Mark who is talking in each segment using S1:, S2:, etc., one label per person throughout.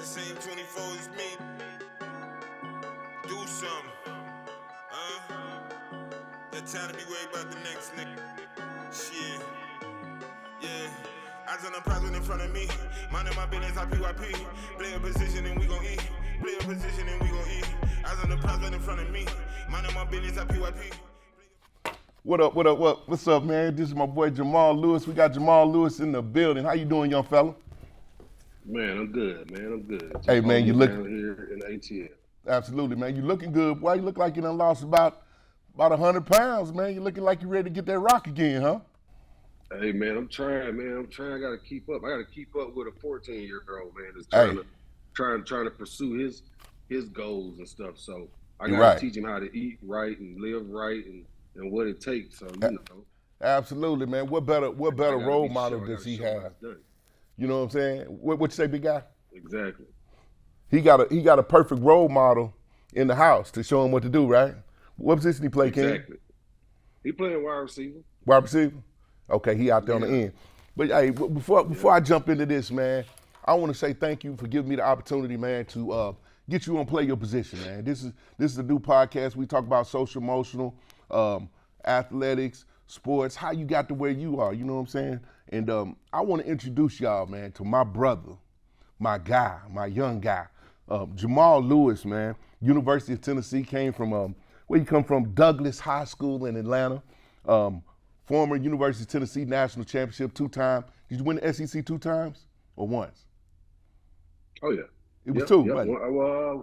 S1: same 24 as me. Do something. That time to be worried about the next nigga. Shit. Yeah. Eyes on the prize in front of me. Minding my business, I PYP. Play a position and we gon' eat. Play a position and we gon' eat. Eyes on the prize in front of me. Minding my business, I PYP.
S2: What up, what's up, man? This is my boy Jamal Lewis. We got Jamal Lewis in the building. How you doing, young fella?
S3: Man, I'm good, man. I'm good. Just
S2: Hey, man, you look
S3: down here in ATL.
S2: Absolutely, man. You looking good. Boy, you look like you done lost about 100 pounds, man. You looking like you ready to get that rock again, huh?
S3: Hey, man, I'm trying, man. I got to keep up. I got to keep up with a 14-year-old, man, that's trying to pursue his goals and stuff. So I got to teach him how to eat right and live right and what it takes. So, you know.
S2: Absolutely, man. What better role model does he have? You know what I'm saying? What you say, big guy?
S3: Exactly.
S2: He got a perfect role model in the house to show him what to do, right? What position he play, King?
S3: Exactly. He playing wide receiver.
S2: Wide receiver? Okay, he out there on the end. But hey, before I jump into this, man, I want to say thank you for giving me the opportunity, man, to get you on Play Your Position, man. This is a new podcast. We talk about social, emotional, athletics, sports, how you got to where you are, you know what I'm saying? And I want to introduce y'all, man, to my brother, my guy, my young guy, Jamal Lewis, man. University of Tennessee, came from, where you come from, Douglas High School in Atlanta. Former University of Tennessee national championship 2-time. Did you win the SEC 2 times or once?
S3: Oh, yeah.
S2: It was 2, right?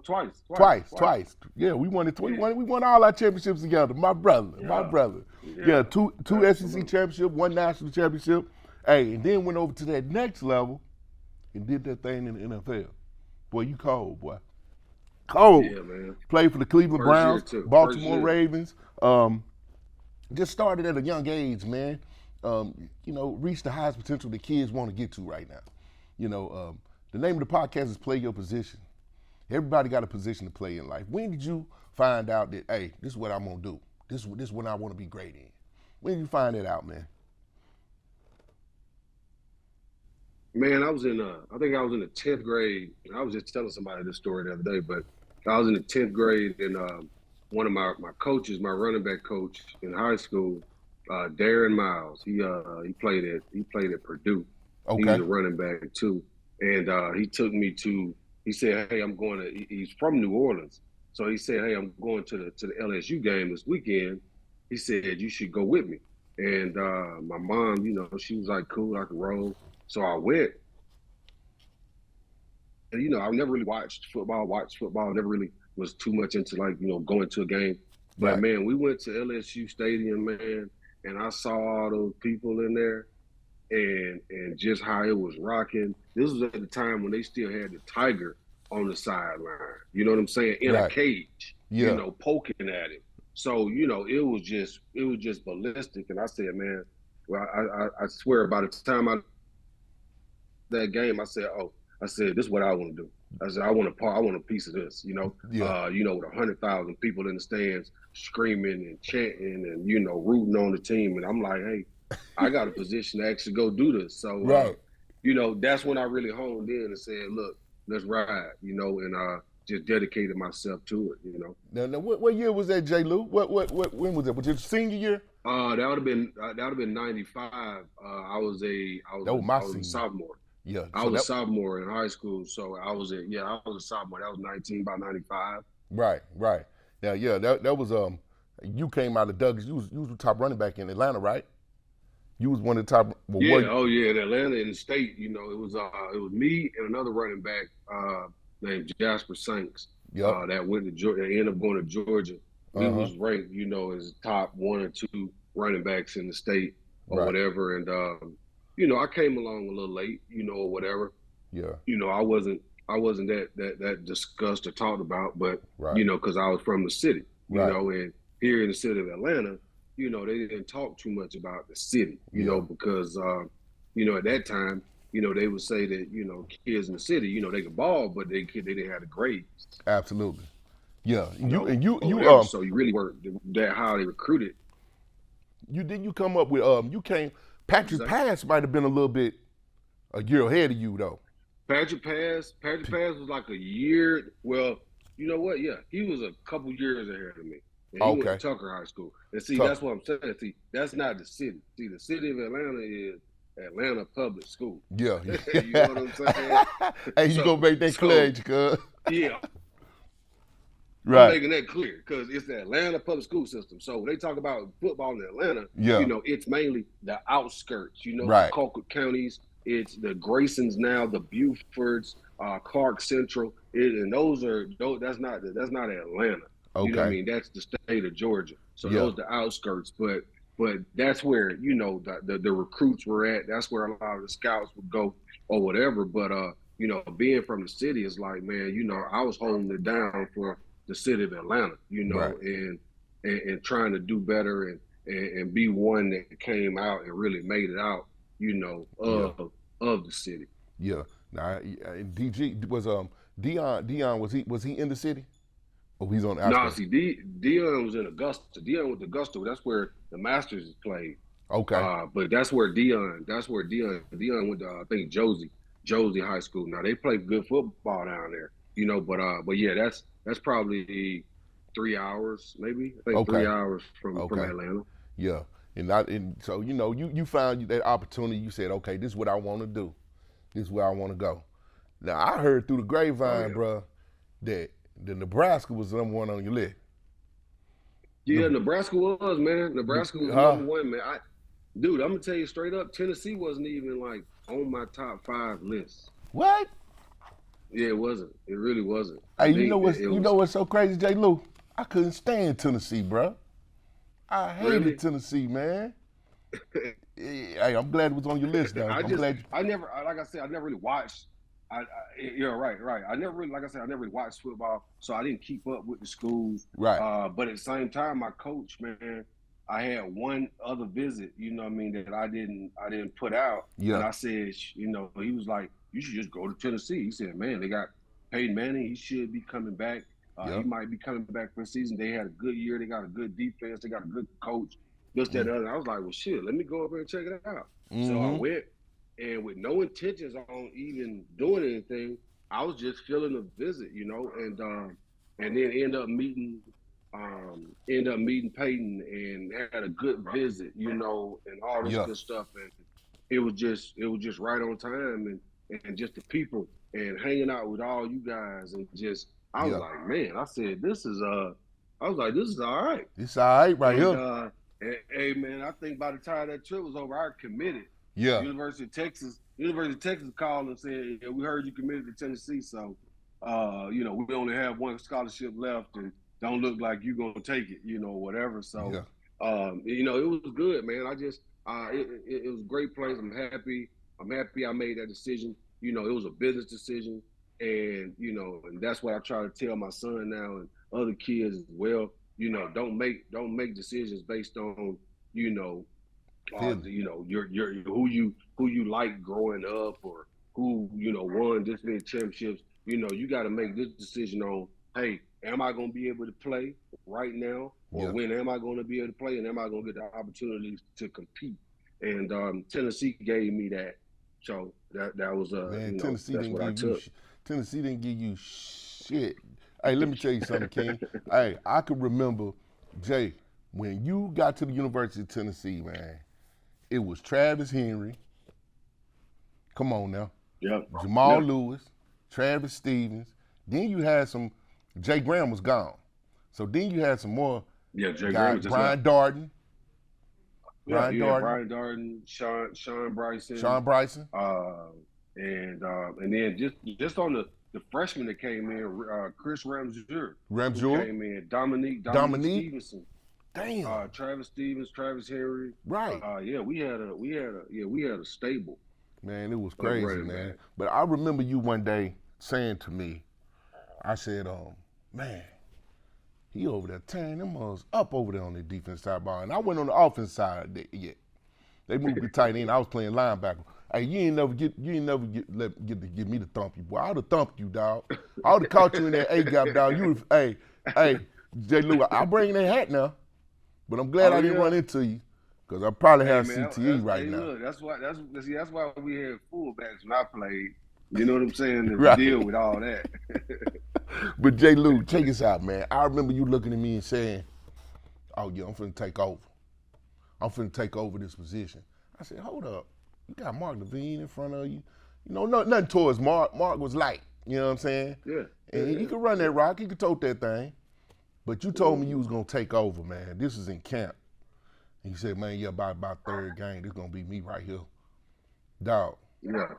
S3: Twice.
S2: Yeah, we won it. We won all our championships together. My brother. Yeah, two SEC championship, 1 national championship. Hey, and then went over to that next level and did that thing in the NFL. Boy, you cold, boy. Cold.
S3: Yeah, man.
S2: Played for the Cleveland Browns, Baltimore Ravens. Just started at a young age, man. Reached the highest potential the kids want to get to right now. The name of the podcast is Play Your Position. Everybody got a position to play in life. When did you find out that, hey, this is what I'm going to do? This is what I want to be great in? When did you find that out, man?
S3: Man, I think I was in the 10th grade. I was just telling somebody this story the other day, but I was in the 10th grade and one of my coaches, my running back coach in high school, Darren Miles, he played at Purdue.
S2: Okay.
S3: He was a running back too. And he took me he said, hey, he's from New Orleans. So he said, hey, I'm going to the LSU game this weekend. He said, you should go with me. And my mom, she was like, cool, I can roll. So I went. And, I never really watched football, never really was too much into going to a game. But man, we went to LSU Stadium, man, and I saw all those people in there and just how it was rocking. This was at the time when they still had the tiger on the sideline. You know what I'm saying? In a cage, poking at it. So, it was just ballistic. And I said, man, well, I swear by the time that game, I said, this is what I want to do. I said, I want a piece of this, with 100,000 people in the stands screaming and chanting and, rooting on the team. And I'm like, hey, I got a position to actually go do this. So, that's when I really honed in and said, look, let's ride, and just dedicated myself to it,
S2: Now what year was that, J. Lou? When was that? Was it senior year?
S3: That would have been 95. I was a sophomore.
S2: Yeah,
S3: I was a sophomore in high school, so I was a sophomore. That was 19 by 95.
S2: Right. Yeah, that was you came out of Douglas. You was the top running back in Atlanta, right? You was one of the top.
S3: In Atlanta in the state. It was me and another running back named Jasper Sanks. That went to Georgia. Ended up going to Georgia. We was ranked, as top 1 or 2 running backs in the state or whatever. And I came along a little late, or whatever.
S2: Yeah.
S3: I wasn't that discussed or talked about, but because I was from the city, and here in the city of Atlanta, they didn't talk too much about the city, because at that time, they would say that kids in the city, they could ball, but they didn't have the grades.
S2: Absolutely. Yeah.
S3: So you really weren't that how they recruited.
S2: You come up with Patrick Pass might have been a little bit a year ahead of you though.
S3: Patrick Pass was like a year. Well, you know what? Yeah, he was a couple years ahead of me, and he went to
S2: Okay.
S3: Tucker High School. And see,
S2: Tough.
S3: that's what I'm saying. See, that's not the city. See, the city of Atlanta is Atlanta Public School.
S2: Yeah.
S3: You know what I'm saying?
S2: Hey, you gonna make that clear, cuz.
S3: Yeah, I'm
S2: Right.
S3: making that clear because it's the Atlanta public school system. So when they talk about football in Atlanta,
S2: Yeah.
S3: it's mainly the outskirts, the
S2: Right.
S3: Colquitt counties. It's the Graysons now, the Bufords, Clark Central. And that's not Atlanta.
S2: Okay.
S3: You know what I mean? That's the state of Georgia. So
S2: Yeah.
S3: those are the outskirts. But that's where, the recruits were at. That's where a lot of the scouts would go or whatever. But being from the city is like, man, I was holding it down for the city of Atlanta,
S2: Right.
S3: and trying to do better and be one that came out and really made it out, of the city.
S2: Yeah. Now, DG was Dion was he in the city? Oh, he's on the
S3: No,
S2: outskirts.
S3: see, Dion was in Augusta. Dion went to Augusta. That's where the Masters is played.
S2: Okay.
S3: But that's where Dion went to, I think, Josie High School. Now they play good football down there, but yeah, that's probably 3 hours, maybe. I think
S2: Okay.
S3: 3 hours from Atlanta.
S2: Yeah. And so you found that opportunity. You said, okay, this is what I want to do. This is where I want to go. Now I heard through the grapevine, bro, that the Nebraska was number one on your list.
S3: Yeah, Nebraska was, man. Nebraska was number one, man. Dude, I'm gonna tell you straight up, Tennessee wasn't even like on my top 5 list.
S2: What?
S3: Yeah, it wasn't. It really wasn't.
S2: Hey, you know what's so crazy, J. Lou? I couldn't stand Tennessee, bro. I hated Tennessee, man. Hey, I'm glad it was on your list, though.
S3: I never really watched. You're right. I never really watched football, so I didn't keep up with the schools.
S2: Right.
S3: But at the same time, my coach, man, I had one other visit, that I didn't put out.
S2: Yeah.
S3: And I said, he was like, you should just go to Tennessee. He said, man, they got Peyton Manning. He should be coming back. He might be coming back for the season. They had a good year. They got a good defense. They got a good coach. This, that, and other. I was like, well, shit, let me go up there and check it out.
S2: Mm-hmm.
S3: So I went, and with no intentions on even doing anything, I was just feeling the visit, and then end up meeting Peyton and had a good visit, and all this good stuff. And it was just right on time, and just the people and hanging out with all you guys, and just I was like, man, I said this is all right.
S2: It's all right right here.
S3: Hey man, I think by the time that trip was over, I committed.
S2: Yeah.
S3: University of Texas called and said, yeah, we heard you committed to Tennessee, so we only have one scholarship left and don't look like you're gonna take it, whatever. So it was good, man. I just it was a great place. I'm happy I made that decision. It was a business decision, and and that's what I try to tell my son now and other kids as well. Don't make decisions based on your who you like growing up, or who won this many championships. You got to make this decision on, hey, am I going to be able to play right now, or when am I going to be able to play, and am I going to get the opportunities to compete? And Tennessee gave me that, so that was
S2: man,
S3: Tennessee that's what I took.
S2: Tennessee didn't give you shit. Hey, let me tell you something, King. Hey, I can remember, Jay, when you got to the University of Tennessee, man, it was Travis Henry. Come on now.
S3: Yeah.
S2: Jamal Lewis, Travis Stevens. Then you had some, Jay Graham was gone. So then you had some more
S3: Jay
S2: guys,
S3: Graham,
S2: Brian Darden.
S3: Brian Darden, Sean Bryson. And then just on the freshmen that came in, Chris Ramseur came in, Dominique Stevenson.
S2: Damn.
S3: Travis Stevens, Travis Henry.
S2: Right.
S3: We had a stable.
S2: Man, it was crazy, man. But I remember you one day saying to me, I said, man, he over there tearing them us up over there on the defense side ball. And I went on the offense side yet. They moved me tight end. I was playing linebacker. Hey, you ain't never get to give me the thump you, boy. I would have thumped you, dog. I would have caught you in that A gap, dog. You would, hey, J. Lou, I'll bring that hat now. But I'm glad I didn't run into you, because I probably have CTE right now.
S3: Look, that's why we had fullbacks when I played. You know what I'm saying? To
S2: Right.
S3: deal with all that.
S2: But J. Lou, check this out, man. I remember you looking at me and saying, "Oh yeah, I'm finna take over. I'm finna take over this position." I said, "Hold up, you got Mark Levine in front of you. You know, nothing towards Mark. Mark was light. You know what I'm saying?
S3: Yeah.
S2: And he could run that rock. He could tote that thing. But you told me you was gonna take over, man. This is in camp." And you said, "Man, yeah, by third game, this gonna be me right here, dog."
S3: Yeah.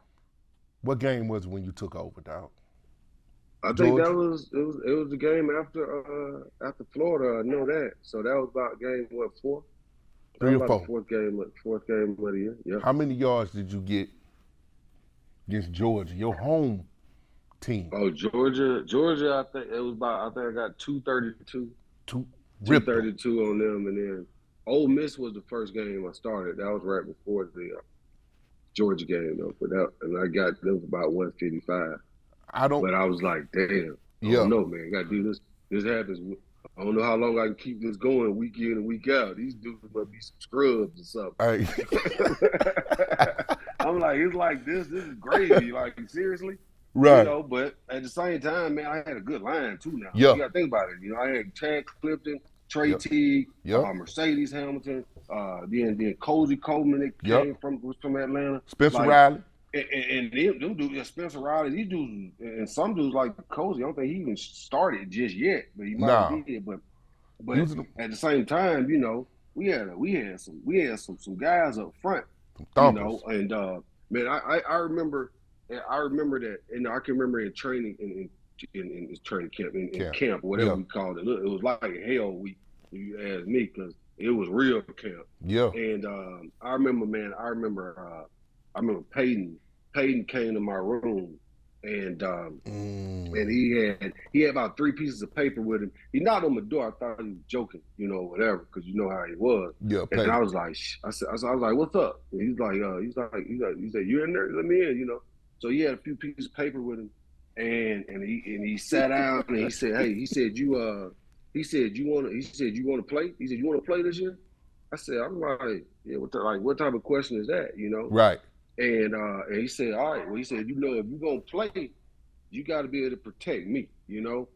S2: What game was it when you took over, dog?
S3: I think
S2: Georgia?
S3: that was it was the game after Florida. I know that. So that was about game what, 4? That
S2: 3
S3: was
S2: or
S3: about
S2: 4?
S3: the fourth game of the year. Yeah.
S2: How many yards did you get against Georgia, your home team?
S3: Oh, Georgia. I think I got 232.
S2: Ripped them.
S3: 232 on them, and then Ole Miss was the first game I started. That was right before the Georgia game, though. And I got them about 155. But I was like, damn, I don't know, man. Got to do this. This happens. I don't know how long I can keep this going week in and week out. These dudes must be some scrubs or something. I'm like, it's like this. This is gravy. Like, seriously?
S2: Right.
S3: You know, but at the same time, man, I had a good line, too, now.
S2: Yeah.
S3: You got to think about it. You know, I had Chad Clifton, Trey Teague, Mercedes Hamilton, then Cozy Coleman that came from Atlanta.
S2: Spencer Riley.
S3: And them dudes, Spencer Riley, these dudes, and some dudes like Cozy, I don't think he even started just yet, but he might have did. But at the same time, you know, we had some guys up front, you know, and man, I remember that, and I can remember in training in training camp in camp, whatever we called it. Look, it was like hell week, if you ask me, because it was real camp.
S2: Yeah.
S3: And I remember Peyton came to my room, and he had about 3 pieces of paper with him. He knocked on my door. I thought he was joking, you know, whatever, because you know how he was.
S2: Yeah.
S3: And I was like, I was like, "What's up?" And he's like, he said, "You in there? Let me in," you know. So he had a few pieces of paper with him, and he sat down and he said, "Hey," he said, you want to play?" He said, "You want to play this year?" I said, "I'm like, yeah, what type of question is that?" You know?
S2: Right.
S3: And he said, "All right." Well, he said, "You know, if you're gonna play, you got to be able to protect me, you know."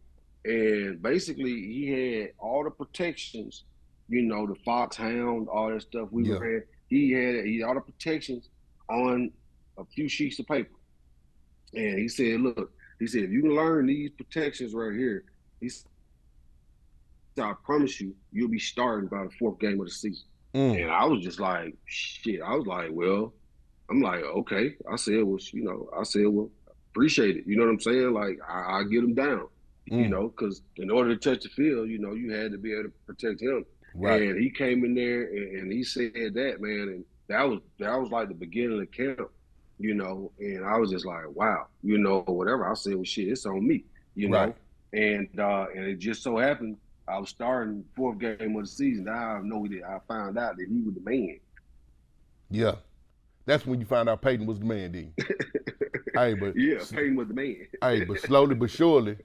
S3: And basically, he had all the protections, you know, the foxhound, all that stuff we were in. He had all the protections on a few sheets of paper. And he said, "Look," he said, "if you can learn these protections right here," he said, "I promise you, you'll be starting by the 4th game of the season." And I was just like, shit. I was like, well. I'm like, okay. I said, well, appreciate it. You know what I'm saying? Like, I get him down, you know, because in order to touch the field, you know, you had to be able to protect him. Right. And he came in there and he said that, man, and that was like the beginning of the camp, you know, and I was just like, wow, you know, whatever. I said, well, shit, it's on me, you know, and it just so happened I was starting 4th game of the season. I found out that he was the man.
S2: Yeah. That's when you found out Peyton was the man, didn't you? Hey, but
S3: Peyton was the man.
S2: Hey, but slowly but surely,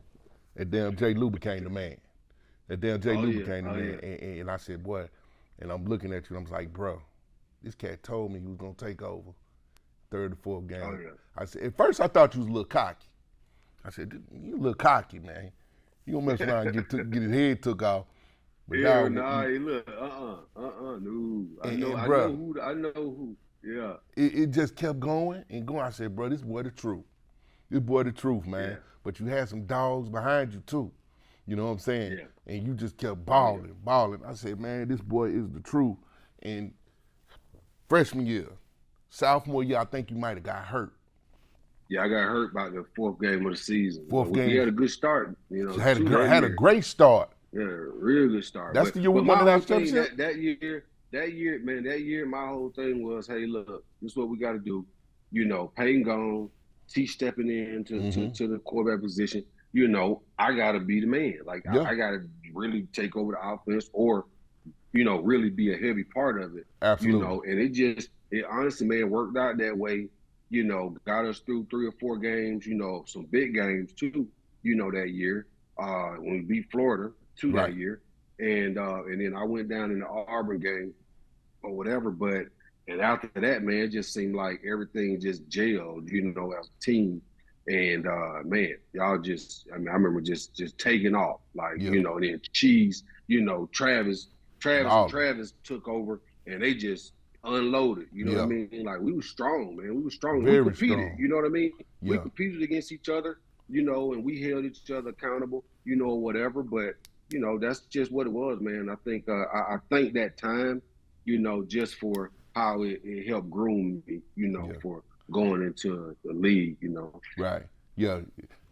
S2: that damn J. Lou became the man. Became the man. Yeah. And I said, boy, and I'm looking at you, and I'm like, bro, this cat told me he was gonna take over 3rd or 4th game. Oh, yeah. I said, at first I thought you was a little cocky. I said, you a little cocky, man. You gonna mess around and get his head took off. But
S3: hey, look, no. I know who. Yeah.
S2: It just kept going and going. I said, bro, this boy the truth. This boy the truth, man. Yeah. But you had some dogs behind you too. You know what I'm saying? Yeah. And you just kept balling. I said, man, this boy is the truth. And freshman year, sophomore year, I think you might have got hurt.
S3: Yeah, I got hurt by the 4th game of the season. We had a good start. You know,
S2: had a great start.
S3: Yeah, real good start.
S2: That's the year we won the national championship?
S3: That year, my whole thing was, hey, look, this is what we got to do. You know, Peyton gone, T stepping in to the quarterback position. You know, I got to be the man. Like, I got to really take over the offense or, you know, really be a heavy part of it.
S2: Absolutely.
S3: You know, and it honestly, man, worked out that way. You know, got us through 3 or 4 games, you know, some big games too, you know, that year when we beat Florida that year. And then I went down in the Auburn game or whatever. And after that, man, it just seemed like everything just gelled, you know, as a team. And man, y'all just, I mean, I remember just taking off, like,
S2: Yeah.
S3: you know, then Cheese, you know, Travis
S2: And
S3: and
S2: all that.
S3: Travis took over and they just unloaded, you know what I
S2: Yeah.
S3: mean? Like, we were strong, man. We were strong. We
S2: Very
S3: competed,
S2: strong.
S3: you know what I mean? We
S2: Yeah.
S3: competed against each other, you know, and we held each other accountable, you know, whatever. But, you know, that's just what it was, man. I think I think that time, you know, just for how it helped groom me, you know,
S2: Yeah.
S3: for going into the league, you know.
S2: Right. Yeah.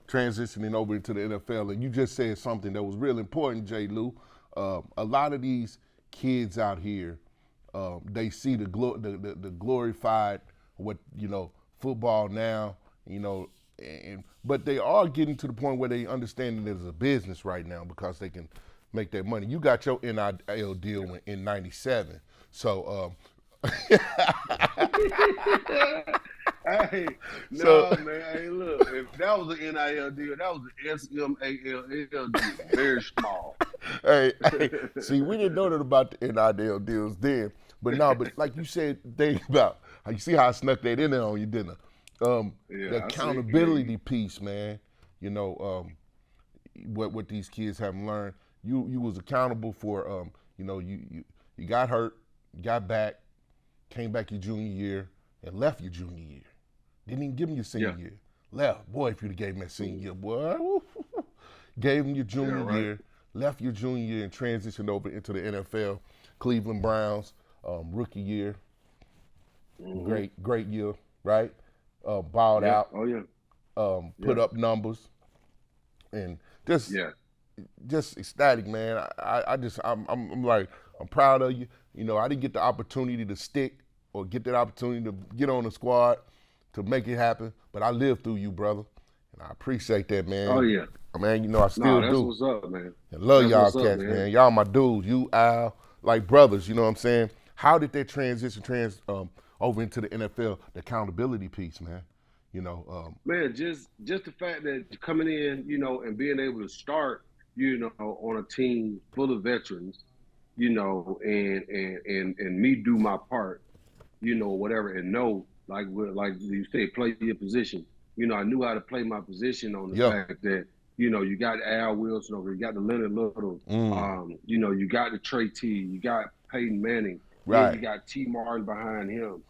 S2: Transitioning over into the NFL, and you just said something that was real important, J. Lou. A lot of these kids out here, they see the glorified what football now, but they are getting to the point where they understand it as a business right now because they can make that money. You got your NIL deal in '97, so.
S3: Hey,
S2: So,
S3: no, man. Hey, look, if that was an NIL deal, that was an SMALL deal, very small.
S2: see, we didn't know that about the NIL deals then, but like you said, think about you see how I snuck that in there on you, didn't I? The
S3: Yeah, I see.
S2: accountability piece, man. You know, what these kids haven't learned. You was accountable for, you got hurt, got back, came back your junior year, and left your junior year. Didn't even give him your senior year. Left. Boy, if you'd have gave him that senior year, boy. Gave him your junior year, left your junior year, and transitioned over into the NFL. Cleveland Browns, rookie year. Great year, right? Balled out.
S3: Oh, yeah.
S2: Put up numbers. And just ecstatic, man. I'm like, I'm proud of you. You know, I didn't get the opportunity to stick or get that opportunity to get on the squad to make it happen, but I lived through you, brother, and I appreciate that, man.
S3: Oh, yeah.
S2: Man, you know I still
S3: that's
S2: do.
S3: What's up, man.
S2: And love
S3: That's
S2: y'all
S3: what's up,
S2: cats,
S3: man.
S2: Y'all my dudes. You, Al, like brothers, you know what I'm saying? How did that transition over into the NFL, the accountability piece, man? You know,
S3: Man, just the fact that coming in, you know, and being able to start, you know, on a team full of veterans, you know, and me do my part, you know, whatever, and know, like you say, play your position. You know, I knew how to play my position on the fact that, you know, you got Al Wilson over, you got the Leonard Little, you know, you got the Trey T, you got Peyton Manning,
S2: right?
S3: You got T Martin behind him,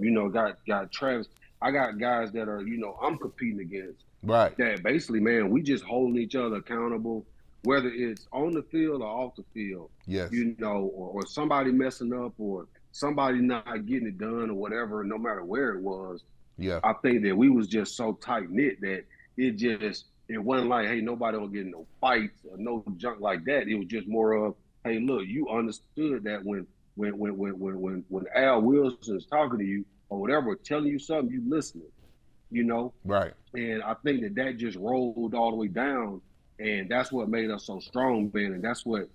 S3: you know, got Travis. I got guys that are, you know, I'm competing against.
S2: Right.
S3: That basically, man, we just holding each other accountable, whether it's on the field or off the field.
S2: Yes.
S3: You know, or somebody messing up or somebody not getting it done or whatever, no matter where it was.
S2: Yeah.
S3: I think that we was just so tight knit that it wasn't like, hey, nobody will get no fights or no junk like that. It was just more of, hey, look, you understood that when Al Wilson is talking to you or whatever, telling you something, you listening, you know?
S2: Right.
S3: And I think that just rolled all the way down, and that's what made us so strong, man. And that's what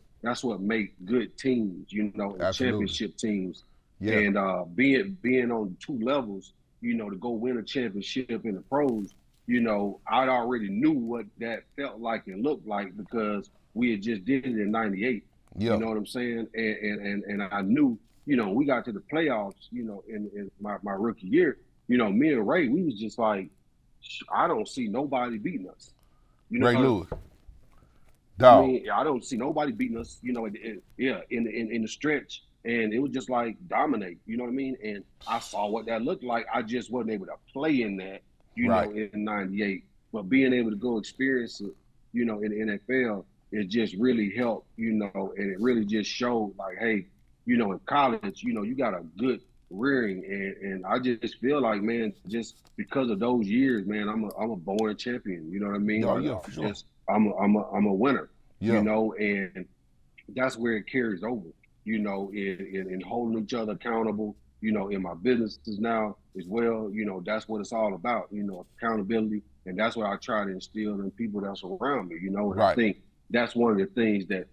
S3: make good teams, you know, and championship teams.
S2: Yeah.
S3: And being on 2 levels, you know, to go win a championship in the pros, you know, I already knew what that felt like and looked like because we had just did it in '98.
S2: Yeah.
S3: You know what I'm saying? And I knew, you know, we got to the playoffs, you know, in my rookie year, you know, me and Ray, we was just like, I don't see nobody beating us. You know,
S2: Ray Lewis.
S3: I mean, I don't see nobody beating us, you know, in the stretch. And it was just like dominate, you know what I mean? And I saw what that looked like. I just wasn't able to play in that, you know, in '98. But being able to go experience it, you know, in the NFL, it just really helped, you know, and it really just showed like, hey, you know, in college, you know, you got a good rearing. And I just feel like, man, just because of those years, man, I'm a born champion. You know what I mean?
S2: Oh, yeah, for sure.
S3: I'm a winner.
S2: Yeah.
S3: You know, and that's where it carries over. You know, in holding each other accountable. You know, in my businesses now as well. You know, that's what it's all about. You know, accountability, and that's what I try to instill in people that's around me. You know, and I think that's one of the things that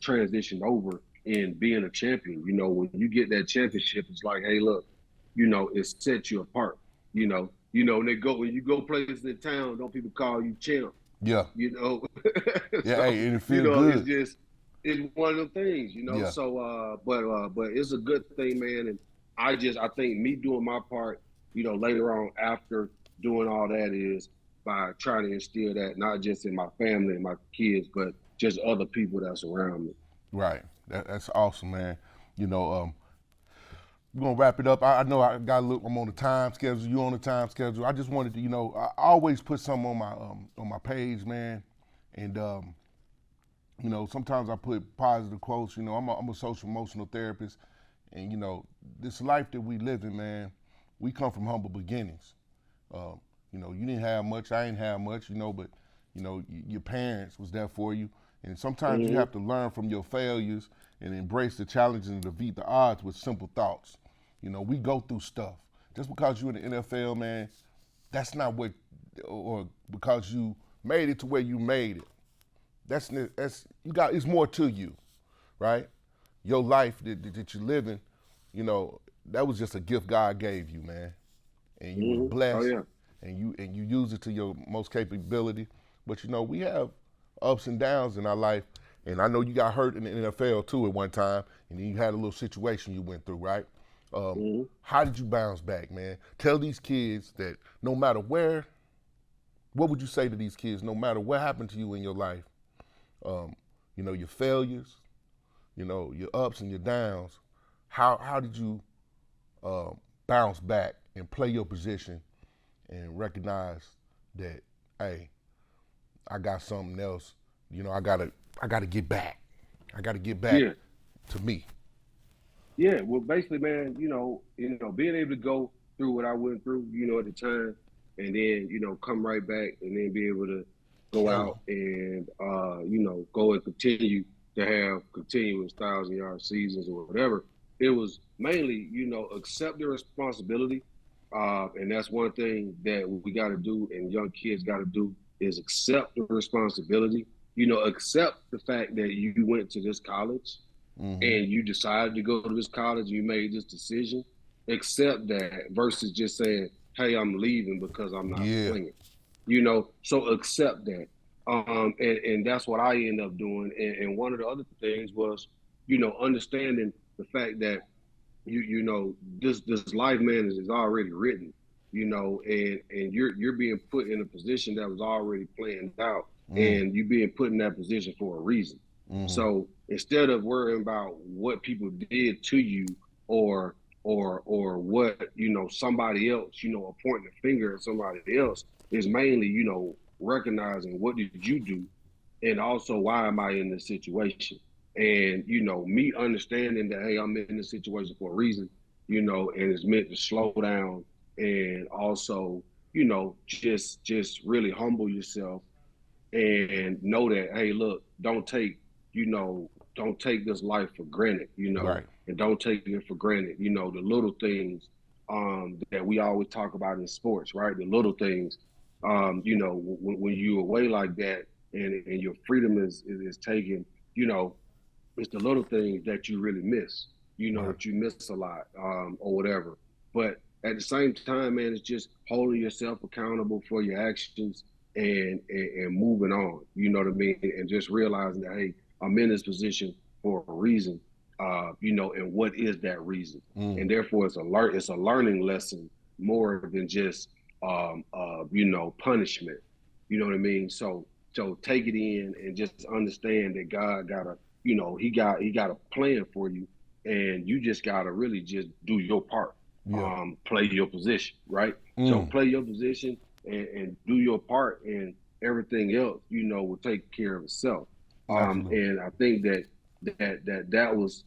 S3: transitioned over in being a champion. You know, when you get that championship, it's like, hey, look, you know, it sets you apart. You know, when you go places in town, don't people call you champ?
S2: Yeah.
S3: You know.
S2: Yeah,
S3: so,
S2: hey, it feels
S3: good. It's one of them things, you know.
S2: Yeah.
S3: So, but it's a good thing, man. And I think me doing my part, you know, later on after doing all that is, by trying to instill that not just in my family and my kids, but just other people that's around me.
S2: Right. That's awesome, man. You know, we're gonna wrap it up. I know I got to look. I'm on the time schedule. You on the time schedule. I just wanted to, I always put something on my page, man. And sometimes I put positive quotes. I'm a social emotional therapist, and this life that we live in, man, we come from humble beginnings. You didn't have much. I ain't have much. But your parents was there for you. And sometimes you have to learn from your failures and embrace the challenges and defeat the odds with simple thoughts. We go through stuff. Just because you're in the NFL, man, that's not what, or because you made it to where you made it. It's more to you, right? Your life that you're living, that was just a gift God gave you, man. And you were blessed.
S3: Oh, yeah.
S2: And you use it to your most capability. But we have ups and downs in our life. And I know you got hurt in the NFL too at one time, and then you had a little situation you went through, right? How did you bounce back, man? Tell these kids that no matter what would you say to these kids, no matter what happened to you in your life, your failures, your ups and your downs, how did you bounce back and play your position and recognize that, hey, I got something else, I gotta get back. I gotta get back to me.
S3: Yeah, well, basically, man, being able to go through what I went through, at the time, and then, come right back and then be able to go out and, go and continue to have continuous 1,000-yard seasons or whatever. It was mainly, accept the responsibility. And that's one thing that we got to do and young kids got to do is accept the responsibility. Accept the fact that you went to this college and you decided to go to this college, you made this decision. Accept that versus just saying, hey, I'm leaving because I'm not playing. So accept that. And that's what I ended up doing. And one of the other things was, understanding the fact that this life, man, is already written, and you're being put in a position that was already planned out, and you're being put in that position for a reason. So instead of worrying about what people did to you or what, somebody else, or pointing the finger at somebody else, is mainly, recognizing what did you do, and also why am I in this situation? And, me understanding that, hey, I'm in this situation for a reason, and it's meant to slow down and also, just really humble yourself and know that, hey, look, don't take this life for granted,
S2: Right.
S3: and don't take it for granted, the little things that we always talk about in sports, right? The little things, when you away like that and your freedom is taken, it's the little things that you really miss, that you miss a lot or whatever. But at the same time, man, it's just holding yourself accountable for your actions and moving on, you know what I mean? And just realizing that, hey, I'm in this position for a reason, and what is that reason? And therefore it's a learning lesson more than just, punishment, you know what I mean? So take it in and just understand that God got he got a plan for you, and you just got to really just do your part, play your position, right? So play your position and do your part, and everything else, will take care of itself. And I think that was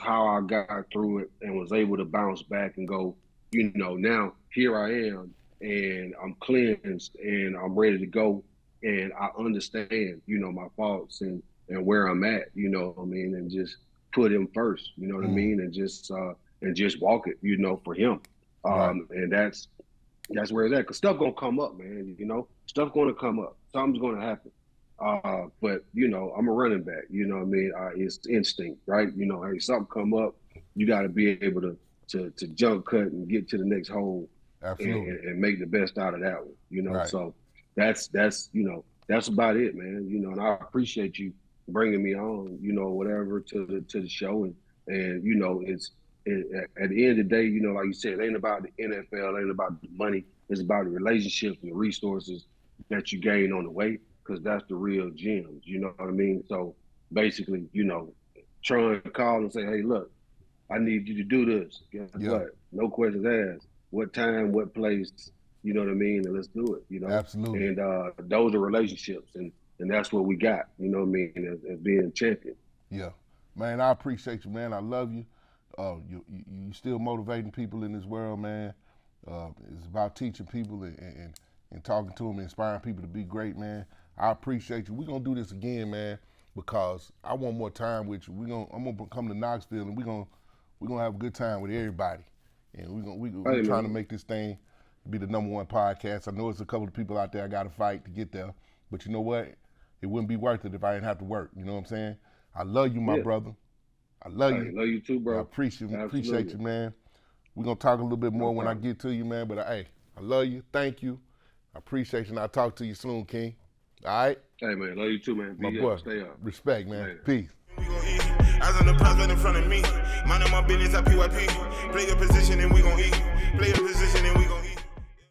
S3: how I got through it and was able to bounce back and go, now here I am and I'm cleansed and I'm ready to go, and I understand, my faults and where I'm at, what I mean, and just put him first, what I mean, and just walk it, for him. And that's where it's at. Cause stuff gonna come up, man, stuff gonna come up. Something's gonna happen. But I'm a running back, what I mean? It's instinct, right? Hey, something come up, you gotta be able to jump cut and get to the next hole.
S2: Absolutely.
S3: And make the best out of that one,
S2: Right.
S3: So that's about it, man. And I appreciate you bringing me on, whatever to the show, and it's at the end of the day, like you said, it ain't about the NFL, it ain't about the money, It's about the relationships and the resources that you gain on the way, because that's the real gems. You know what I mean? So basically, you know, try and call and say, hey, look, I need you to do this. Guess what? No questions asked. What time, what place, you know what I mean? And let's do it, you know?
S2: Absolutely.
S3: And those are relationships, and that's what we got, you know what I mean, as being champion.
S2: Yeah. Man, I appreciate you, man. I love you. You still motivating people in this world, man. It's about teaching people and talking to them, inspiring people to be great, man. I appreciate you. We're going to do this again, man, because I want more time with you. I'm going to come to Knoxville, and we're gonna have a good time with everybody. And we're trying to make this thing be the #1 podcast. I know it's a couple of people out there I got to fight to get there, but you know what? It wouldn't be worth it if I didn't have to work. You know what I'm saying? I love you, my brother. I love you.
S3: I love you too, bro.
S2: I appreciate you, man. We're going to talk a little bit more when I get to you, man. But, hey, I love you. Thank you. I appreciate you, and I'll talk to you soon, King. All right?
S3: Hey, man. Love you too, man.
S2: My boy.
S3: Stay up.
S2: Respect, man.
S3: Later.
S2: Peace.
S1: Eyes on the prize right in front of me. Minding my business at PYP. Play your position and we gon' eat. Play your position and we gon'